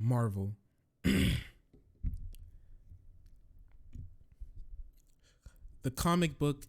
Marvel. The comic book,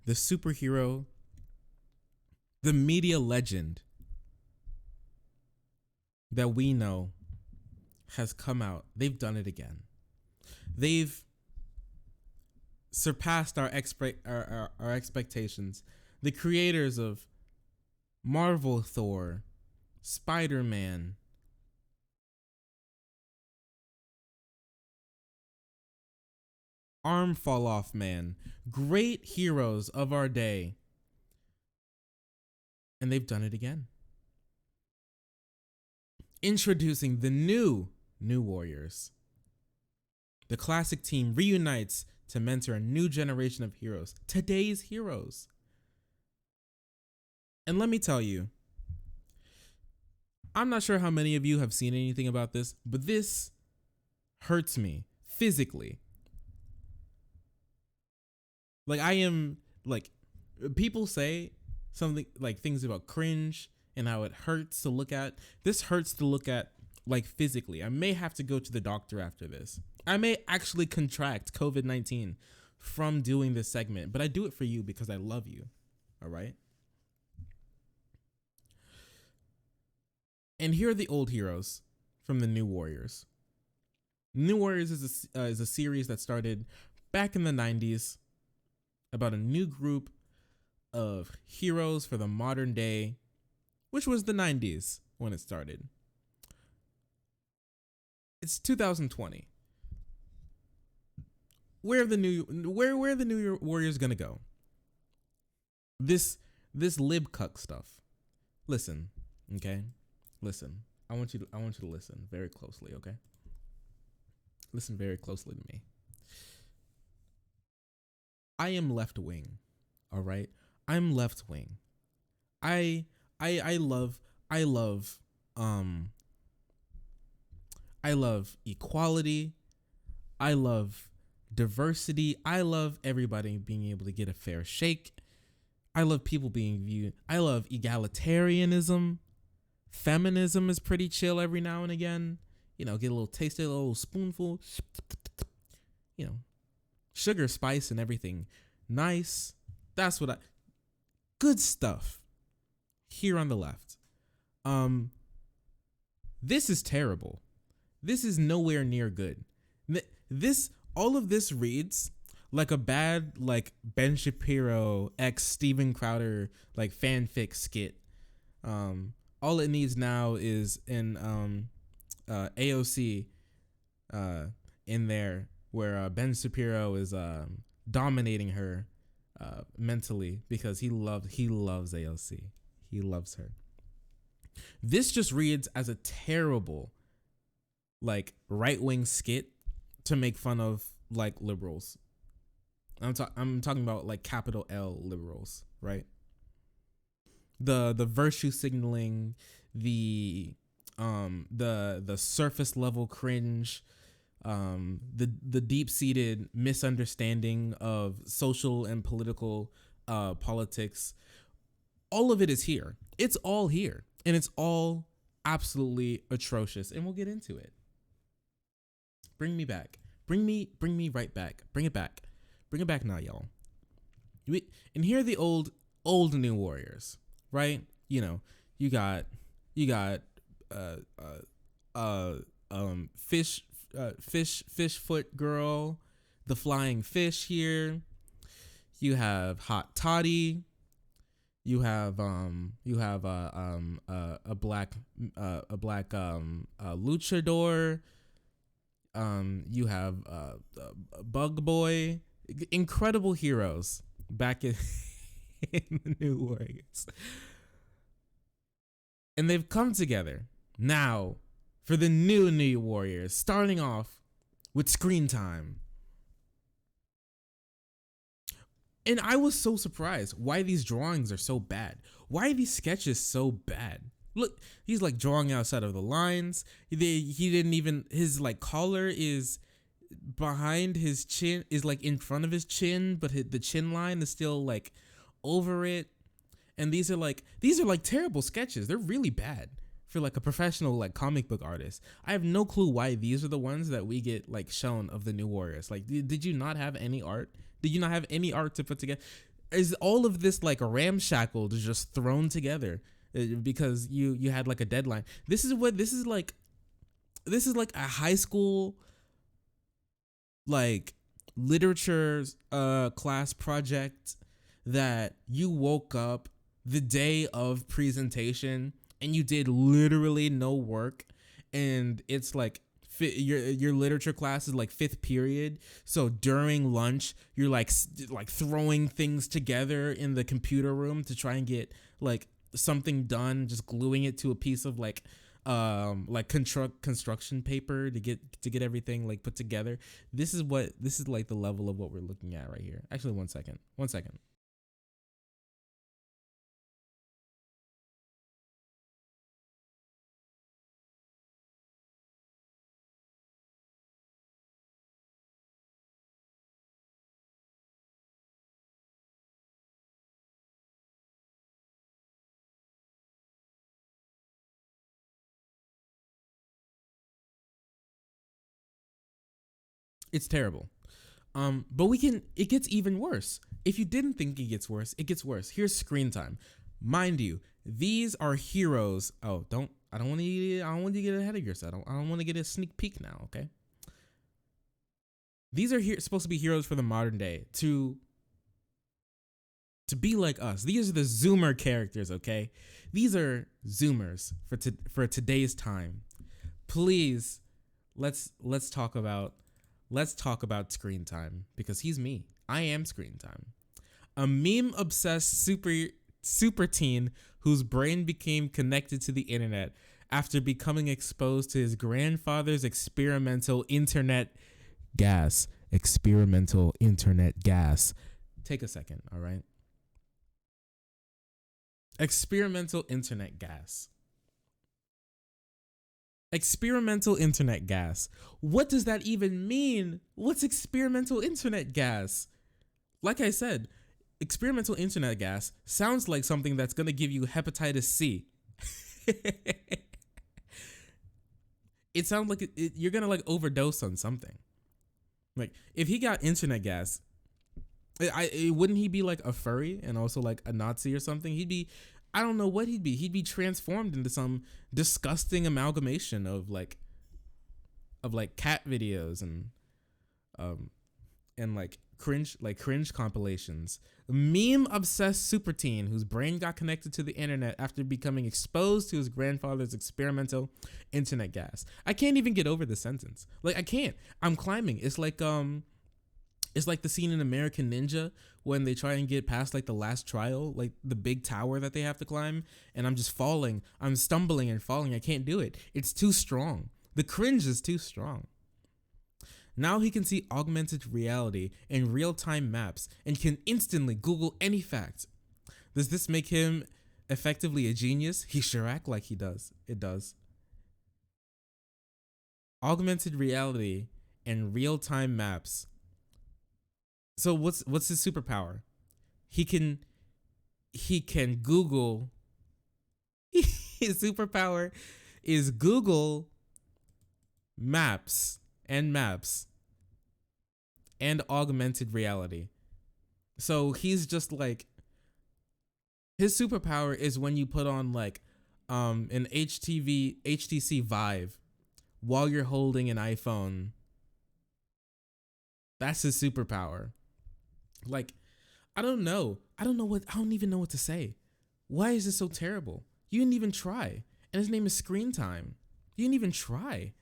the superhero, the media legend that we know has come out. They've done it again. They've surpassed our expectations. The creators of Marvel Thor, Spider-Man, Arm Fall Off Man, great heroes of our day. And they've done it again. Introducing the new Warriors. The classic team reunites to mentor a new generation of heroes, today's heroes. And let me tell you, I'm not sure how many of you have seen anything about this, but this hurts me physically. Like, I am, like, people say something like things about Cringe and how it hurts to look at. This hurts to look at, like, physically. I may have to go to the doctor after this. I may actually contract COVID-19 from doing this segment, but I do it for you because I love you. All right. And here are the old heroes from the New Warriors. New Warriors is a series that started back in the 90s about a new group of heroes for the modern day, which was the 90s when it started. It's 2020. Where are the new Warriors gonna go? This lib cuck stuff. Listen, okay? Listen. I want you to listen very closely, okay? Listen very closely to me. I am left wing, all right? I'm left wing. I love equality. I love diversity. I love everybody being able to get a fair shake. I love people being viewed. I love egalitarianism. Feminism is pretty chill every now and again. You know, get a little taste of it, a little spoonful. You know, sugar, spice, and everything. Nice. That's what good stuff here on the left. This is terrible. This is nowhere near good. All of this reads like a bad, like, Ben Shapiro x Steven Crowder, like, fanfic skit. All it needs now is an AOC in there where Ben Shapiro is dominating her mentally because he loves AOC. He loves her. This just reads as a terrible, like, right-wing skit to make fun of, like, liberals. I'm talking about, like, capital L liberals, right? The virtue signaling, the surface level cringe, the deep-seated misunderstanding of social and political politics. All of it is here. It's all here, and it's all absolutely atrocious. And we'll get into it. Bring me back. Bring me right back. Bring it back. Bring it back now, y'all. And here are the old New Warriors, right? You know, you got fish foot girl, the flying fish here. You have Hot Toddy. You have a black luchador. You have Bug Boy. Incredible heroes back in the New Warriors. And they've come together now for the new Warriors, starting off with screen time. And I was so surprised why these drawings are so bad. Why are these sketches so bad? Look, he's like drawing outside of the lines. He didn't even, his like collar is behind his chin, is like in front of his chin, but the chin line is still like over it. And these are like terrible sketches. They're really bad for like a professional like comic book artist. I have no clue why these are the ones that we get like shown of the New Warriors. Like, did you not have any art? Did you not have any art to put together? Is all of this like ramshackled, just thrown together because you had like a deadline? This is like a high school like literature class project that you woke up the day of presentation and you did literally no work, and it's like your literature class is like fifth period, so during lunch you're like throwing things together in the computer room to try and get like something done, just gluing it to a piece of like construction paper to get everything like put together. This is like the level of what we're looking at right here. Actually, one second. It's terrible. But it gets even worse. If you didn't think it gets worse, it gets worse. Here's screen time. Mind you, these are heroes. Oh, I don't want to get ahead of yourself. I don't want to get a sneak peek now, okay? These are supposed to be heroes for the modern day to be like us. These are the Zoomer characters, okay? These are Zoomers for today's time. Please, let's talk about screen time, because he's me. I am screen time. A meme obsessed super teen whose brain became connected to the internet after becoming exposed to his grandfather's experimental internet gas. Take a second, all right? Experimental internet gas. Experimental internet gas. What does that even mean? What's experimental internet gas? Like I said, experimental internet gas sounds like something that's going to give you hepatitis C. It sounds like you're going to like overdose on something. Like if he got internet gas, wouldn't he be like a furry and also like a Nazi or something? I don't know what he'd be. He'd be transformed into some disgusting amalgamation of like cat videos and like cringe compilations. Meme obsessed super teen whose brain got connected to the internet after becoming exposed to his grandfather's experimental internet gas. I can't even get over the sentence. Like I can't. I'm climbing. It's like the scene in American Ninja when they try and get past like the last trial, like the big tower that they have to climb, and I'm just falling. I'm stumbling and falling. I can't do it. It's too strong. The cringe is too strong. Now he can see augmented reality and real-time maps and can instantly Google any fact. Does this make him effectively a genius? He sure act like he does. It does. Augmented reality and real-time maps. So what's his superpower? He can Google. His superpower is Google maps and augmented reality. So he's just like, his superpower is when you put on like an HTC Vive while you're holding an iPhone. That's his superpower. Like, I don't even know what to say. Why is this so terrible? You didn't even try. And his name is Screen Time. You didn't even try.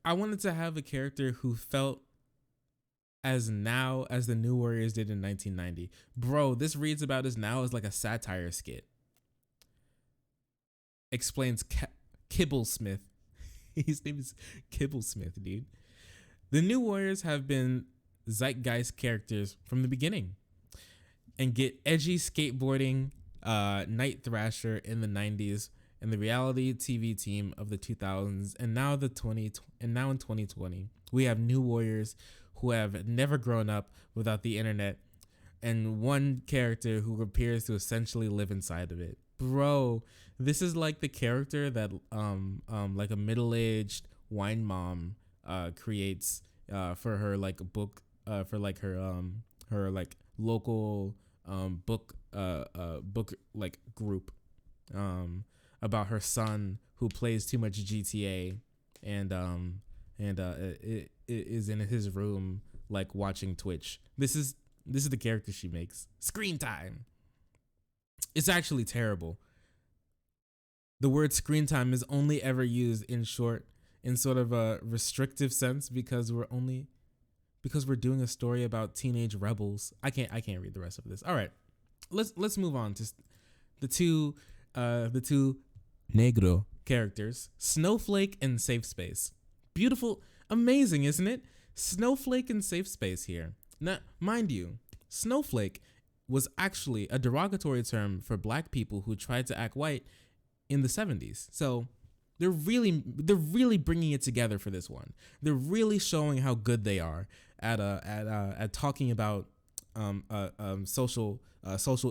I wanted to have a character who felt as now as the New Warriors did in 1990. Bro, this reads about us now as like a satire skit. Explains Kibblesmith. His name is Kibblesmith, dude. The New Warriors have been zeitgeist characters from the beginning and get edgy skateboarding Night Thrasher in the 90s and the reality TV team of the 2000s, and now in 2020 we have New Warriors who have never grown up without the internet and one character who appears to essentially live inside of it. Bro, this is like the character that like a middle-aged wine mom creates for her like book for like her like local book like group about her son who plays too much GTA and it is in his room like watching Twitch. This is the character she makes. Screen time. It's actually terrible. The word screen time is only ever used in short in sort of a restrictive sense because we're doing a story about teenage rebels. I can't read the rest of this. All right. Let's move on to the two negro characters, Snowflake and Safe Space. Beautiful, amazing, isn't it? Snowflake and Safe Space here. Now, mind you, Snowflake was actually a derogatory term for black people who tried to act white in the 70s. So they're really bringing it together for this one. They're really showing how good they are at talking about social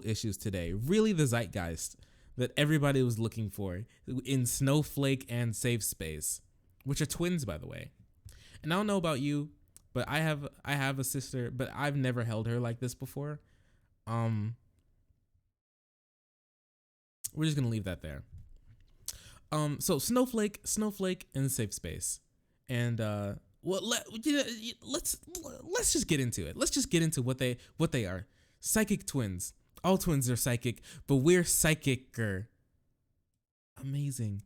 issues today. Really the zeitgeist that everybody was looking for in Snowflake and Safe Space, which are twins, by the way. And I don't know about you, but I have a sister, but I've never held her like this before. We're just gonna leave that there. So Snowflake, and Safe Space, and let's just get into it. Let's just get into what they are. Psychic twins. All twins are psychic, but we're psychicer. Amazing.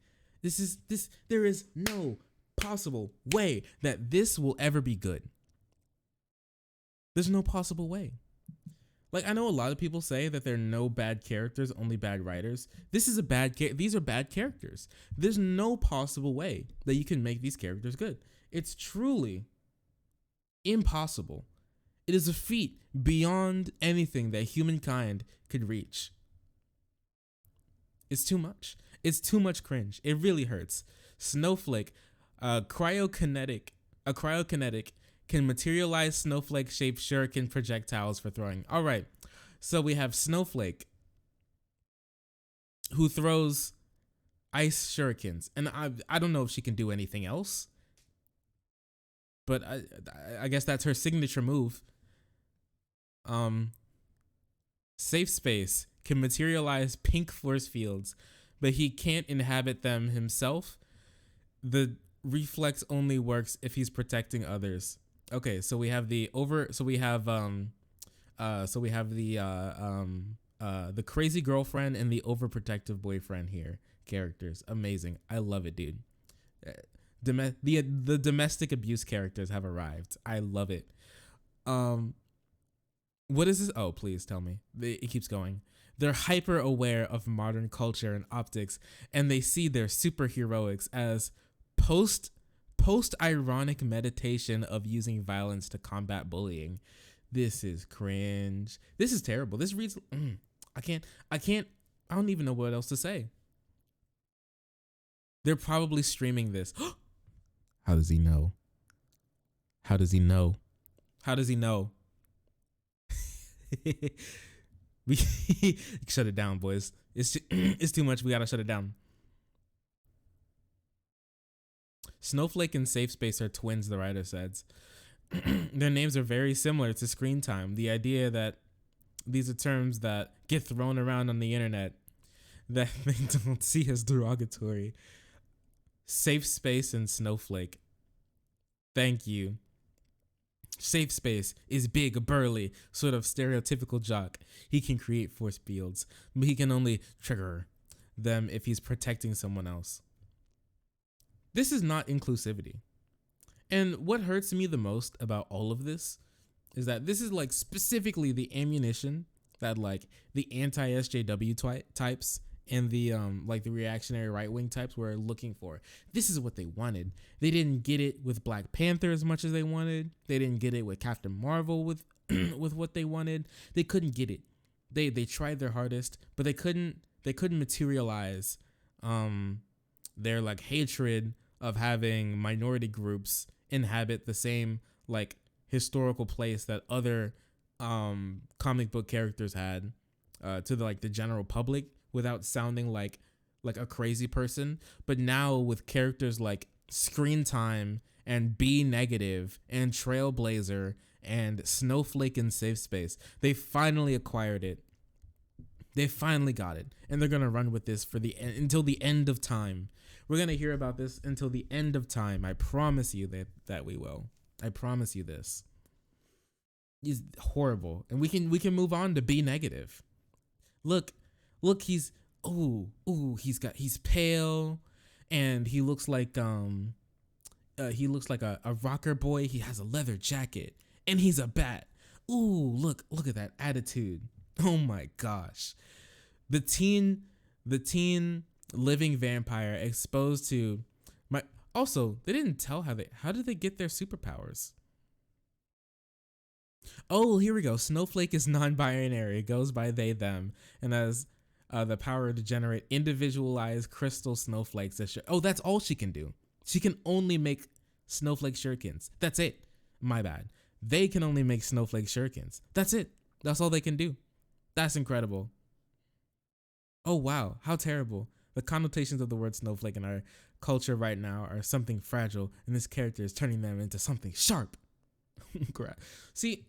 There is no possible way that this will ever be good. There's no possible way. Like, I know a lot of people say that there are no bad characters, only bad writers. These are bad characters. There's no possible way that you can make these characters good. It's truly impossible. It is a feat beyond anything that humankind could reach. It's too much. It's too much cringe. It really hurts. Snowflake, cryokinetic can materialize snowflake-shaped shuriken projectiles for throwing. All right, so we have Snowflake, who throws ice shurikens, and I don't know if she can do anything else, but I guess that's her signature move. Safe Space can materialize pink force fields, but he can't inhabit them himself. The reflex only works if he's protecting others. Okay, so we have the crazy girlfriend and the overprotective boyfriend here characters. Amazing. I love it, dude. The domestic abuse characters have arrived. I love it. What is this? Oh, please tell me. It keeps going. They're hyper aware of modern culture and optics, and they see their superheroics as post-ironic meditation of using violence to combat bullying. This is cringe. This is terrible. This reads I don't even know what else to say. They're probably streaming this. How does he know? How does he know? How does he know? We shut it down, boys. It's too much. We gotta shut it down. Snowflake and Safe Space are twins, the writer says. Their names are very similar to screen time. The idea that these are terms that get thrown around on the internet that they don't see as derogatory. Safe Space and Snowflake. Thank you. Safe Space is big, burly, sort of stereotypical jock. He can create force fields, but he can only trigger them if he's protecting someone else. This is not inclusivity. And what hurts me the most about all of this is that this is like specifically the ammunition that like the anti-SJW types and the like the reactionary right-wing types were looking for. This is what they wanted. They didn't get it with Black Panther as much as they wanted. They didn't get it with Captain Marvel with with what they wanted. They couldn't get it. They tried their hardest, but they couldn't materialize their like hatred of having minority groups inhabit the same like historical place that other comic book characters had to the general public without sounding like a crazy person. But now with characters like Screen Time and B Negative and Trailblazer and Snowflake and Safe Space, they finally acquired it. They finally got it, and they're gonna run with this for until the end of time. We're gonna hear about this until the end of time. I promise you that we will. I promise you this. He's horrible, and we can move on to B Negative. Look, he's he's pale, and he looks like a rocker boy. He has a leather jacket, and he's a bat. Ooh, look at that attitude. Oh my gosh. The teen living vampire exposed to my also, they didn't tell how did they get their superpowers? Oh, here we go. Snowflake is non-binary. It goes by they them and has the power to generate individualized crystal snowflakes. That's all she can do. She can only make snowflake shurikens. That's it. My bad. They can only make snowflake shurikens. That's it. That's all they can do. That's incredible. Oh wow, how terrible. The connotations of the word snowflake in our culture right now are something fragile, and this character is turning them into something sharp. See,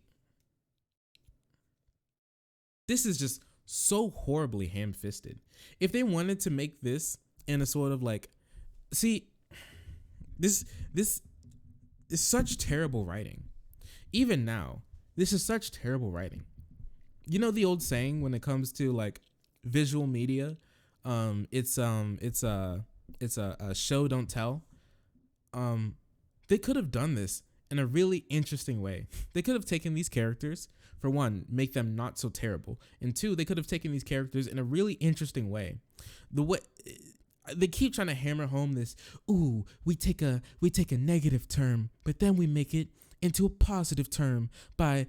this is just so horribly ham-fisted. If they wanted to make this in a sort of like, see, this is such terrible writing. Even now, this is such terrible writing. You know the old saying when it comes to like visual media, it's a show don't tell. They could have done this in a really interesting way. They could have taken these characters, for one, make them not so terrible, and two, they could have taken these characters in a really interesting way. The way they keep trying to hammer home this, ooh, we take a negative term, but then we make it into a positive term by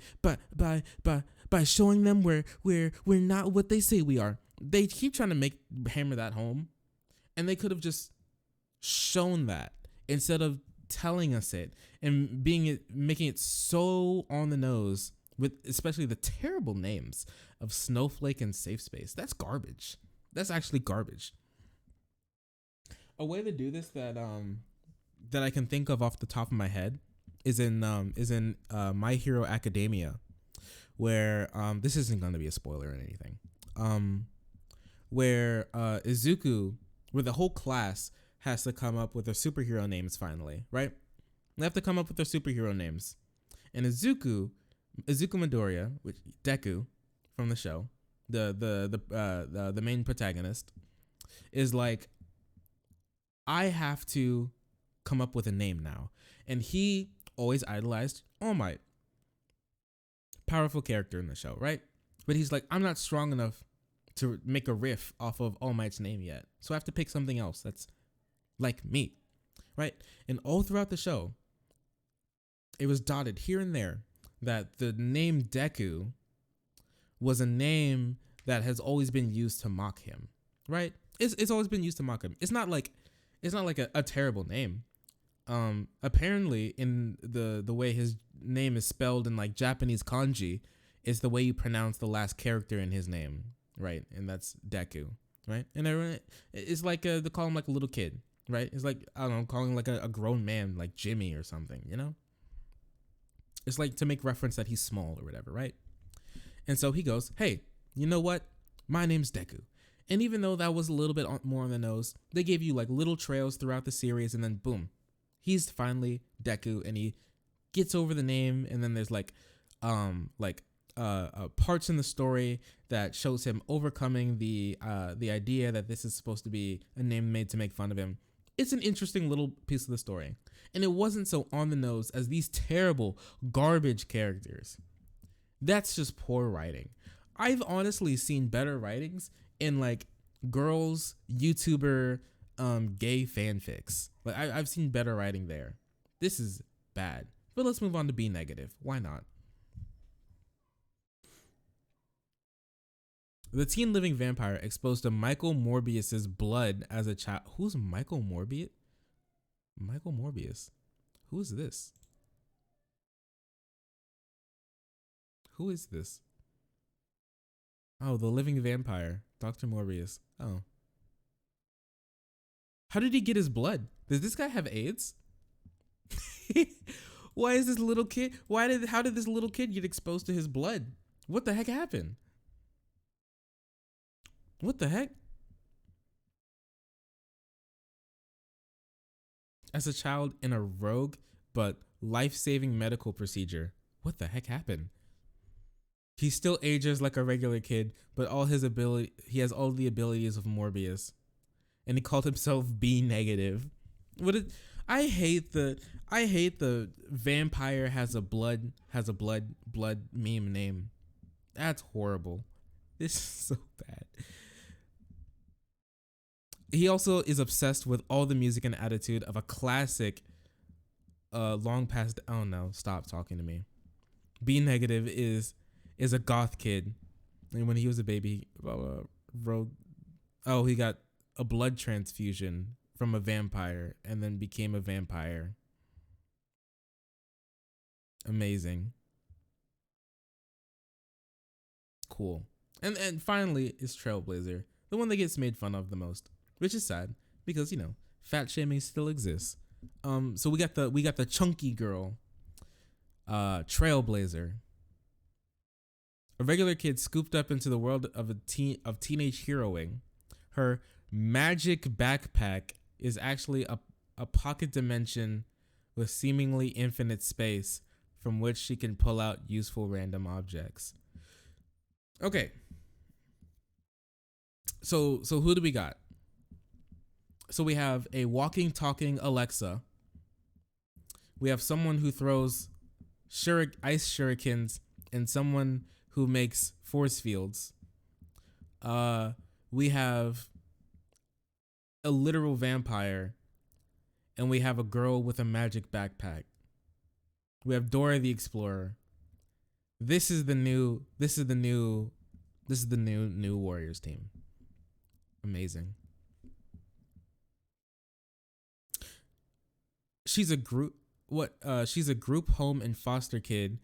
showing them we're not what they say we are. They keep trying to hammer that home, and they could have just shown that instead of telling us it and making it so on the nose with especially the terrible names of Snowflake and Safe Space. That's garbage. That's actually garbage. A way to do this that I can think of off the top of my head is in My Hero Academia, where this isn't going to be a spoiler or anything. Where Izuku, where the whole class has to come up with their superhero names finally, right? They have to come up with their superhero names, and Izuku Midoriya, which Deku from the show, the main protagonist, is like, I have to come up with a name now, and he always idolized All Might, powerful character in the show, right? But he's like, I'm not strong enough to make a riff off of All Might's name yet, so I have to pick something else that's like me, right? And all throughout the show, it was dotted here and there that the name Deku was a name that has always been used to mock him, right? It's always been used to mock him. It's not like a terrible name. Apparently in the way his name is spelled in like Japanese kanji, is the way you pronounce the last character in his name, right? And that's Deku, right? And everyone, it's like they call him like a little kid, right? It's like, I don't know, calling like a grown man like Jimmy or something, you know? It's like to make reference that he's small or whatever, right? And so he goes, hey, you know what? My name's Deku. And even though that was a little bit more on the nose, they gave you like little trails throughout the series, and then boom, he's finally Deku, and he gets over the name. And then there's parts in the story that shows him overcoming the idea that this is supposed to be a name made to make fun of him. It's an interesting little piece of the story, and it wasn't so on the nose as these terrible garbage characters. That's just poor writing. I've honestly seen better writings in like girls YouTuber gay fanfics. Like I've seen better writing there. This is bad. But let's move on to B Negative. Why not? The teen living vampire exposed to Michael Morbius's blood as a child. Who's Michael Morbius? Michael Morbius. Who is this? Who is this? Oh, the living vampire, Dr. Morbius. Oh, how did he get his blood? Does this guy have AIDS? Why is this little kid? How did this little kid get exposed to his blood? What the heck happened? What the heck? As a child in a rogue but life-saving medical procedure. What the heck happened? He still ages like a regular kid, but he has all the abilities of Morbius. And he called himself B negative. What it I hate the vampire has a blood meme name. That's horrible. This is so bad. He also is obsessed with all the music and attitude of a classic long past. Oh no, stop talking to me. B negative is a goth kid. And when he was a baby, he got a blood transfusion from a vampire and then became a vampire. Amazing. Cool. And finally is Trailblazer, the one that gets made fun of the most, which is sad because, fat shaming still exists. So we got the chunky girl, Trailblazer, a regular kid scooped up into the world of teenage heroing. Her magic backpack is actually a pocket dimension with seemingly infinite space from which she can pull out useful random objects. Okay. So who do we got? So we have a walking, talking Alexa. We have someone who throws ice shurikens and someone who makes force fields. We have a literal vampire, and we have a girl with a magic backpack. We have Dora the Explorer. This is the new Warriors team. Amazing. She's a group home and foster kid.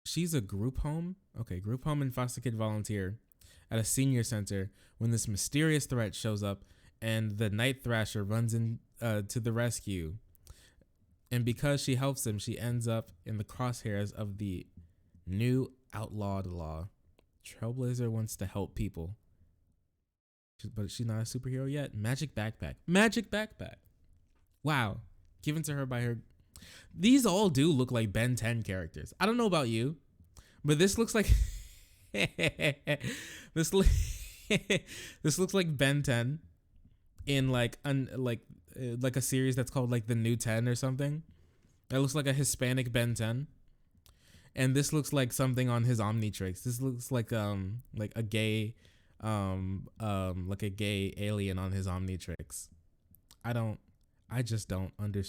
She's a group home? Okay, group home and foster kid volunteer at a senior center when this mysterious threat shows up and the Night Thrasher runs in to the rescue. And because she helps him, she ends up in the crosshairs of the new outlawed law. Trailblazer wants to help people, but she's not a superhero yet. Magic backpack. Wow. Given to her by her. These all do look like Ben 10 characters. I don't know about you, but this looks like this looks like Ben 10 in like a series that's called like The New 10 or something. That looks like a Hispanic Ben 10. And this looks like something on his Omnitrix. This looks like a gay alien on his Omnitrix. I just don't understand.